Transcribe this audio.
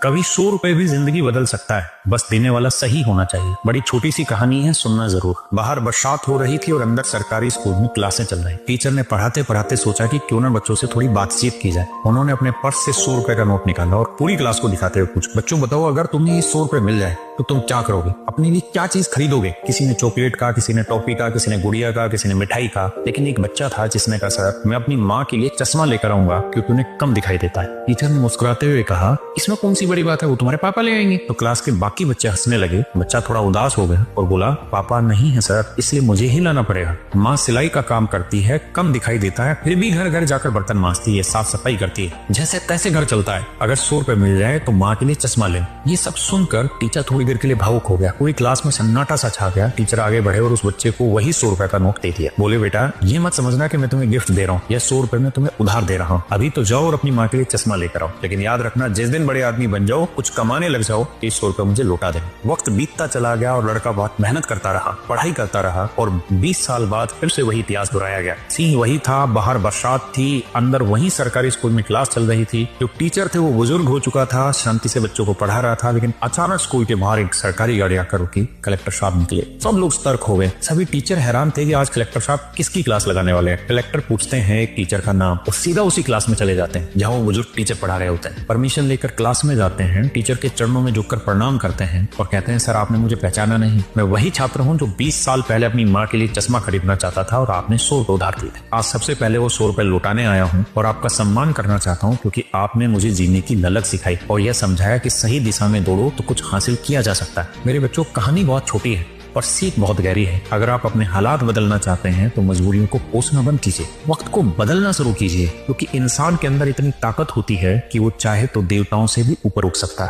कभी 100 रुपए भी जिंदगी बदल सकता है, बस देने वाला सही होना चाहिए। बड़ी छोटी सी कहानी है, सुनना जरूर। बाहर बरसात हो रही थी और अंदर सरकारी स्कूल में क्लासें चल रही। टीचर ने पढ़ाते पढ़ाते सोचा कि क्यों ना बच्चों से थोड़ी बातचीत की जाए। उन्होंने अपने पर्स से 100 रुपए का नोट निकाला और पूरी क्लास को दिखाते हुए पूछा, बच्चों बताओ, अगर तुम्हें ये 100 रुपए मिल जाए तो तुम क्या करोगे? अपने लिए क्या चीज खरीदोगे? किसी ने चॉकलेट का, किसी ने टॉफी का, किसी ने गुड़िया का, किसी ने मिठाई का। लेकिन एक बच्चा था जिसने कहा, सर मैं अपनी माँ के लिए चश्मा लेकर आऊंगा क्योंकि उन्हें कम दिखाई देता है। टीचर ने मुस्कुराते हुए कहा, इसमें कौन सी बड़ी बात है, वो तुम्हारे पापा ले आएंगे। तो क्लास के बाकी बच्चे हंसने लगे। बच्चा थोड़ा उदास हो गया और बोला, पापा नहीं है सर, इसलिए मुझे ही लाना पड़ेगा। माँ सिलाई का काम करती है, कम दिखाई देता है, फिर भी घर घर जाकर बर्तन मांजती है, साफ सफाई करती है, जैसे तैसे घर चलता है। अगर 100 रुपए मिल जाए तो माँ के लिए चश्मा ले। ये सब सुनकर टीचर थोड़ी देर के लिए भावुक हो गया। पूरी क्लास में सन्नाटा सा छा गया। टीचर आगे बढ़े और उस बच्चे को वही 100 रुपए का नोट दे दिया। बोले, बेटा ये मत समझना कि मैं तुम्हें गिफ्ट दे रहा हूँ, यह 100 रुपए मैं तुम्हें उधार दे रहा हूँ। अभी तो जाओ और अपनी माँ के लिए चश्मा लेकर आओ, लेकिन याद रखना जिस दिन बड़े आदमी बन जाओ, कुछ कमाने लग जाओ, 100 रुपए मुझे लौटा देना। वक्त बीतता चला गया और लड़का बहुत मेहनत करता रहा, पढ़ाई करता रहा और 20 साल बाद फिर से वही इतिहास दोहराया गया। सीन वही था, बाहर बरसात थी, अंदर वही सरकारी स्कूल में क्लास चल रही थी। जो टीचर थे वो बुजुर्ग हो चुका था, शांति से बच्चों को पढ़ा रहा था, लेकिन अचानक स्कूल के बाहर एक सरकारी गाड़ी आकर रुकी। कलेक्टर साहब निकले। सब लोग सतर्क हो गए। सभी टीचर हैरान थे कि आज कलेक्टर साहब किसकी क्लास लगाने वाले हैं। कलेक्टर पूछते हैं एक टीचर का नाम और सीधा उसी क्लास में चले जाते हैं जहां वो बुजुर्ग टीचर पढ़ा रहे होते हैं। परमिशन लेकर क्लास में जाते हैं, टीचर के चरणों में झुककर प्रणाम करते हैं और कहते हैं, सर आपने मुझे पहचाना नहीं, मैं वही छात्र हूँ जो 20 साल पहले अपनी माँ के लिए चश्मा खरीदना चाहता था और आपने 100 रुपए उधार दिए थे। आज सबसे पहले वो 100 रुपए लौटाने आया हूँ और आपका सम्मान करना चाहता हूँ क्योंकि आपने मुझे जीने की ललक सिखाई और यह समझाया कि सही दिशा में दौड़ो तो कुछ हासिल किया जा सकता है। मेरे बच्चों, कहानी बहुत छोटी है पर सीख बहुत गहरी है। अगर आप अपने हालात बदलना चाहते हैं तो मजबूरियों को कोसना बंद कीजिए, वक्त को बदलना शुरू कीजिए, क्योंकि इंसान के अंदर इतनी ताकत होती है कि वो चाहे तो देवताओं से भी ऊपर उठ सकता है।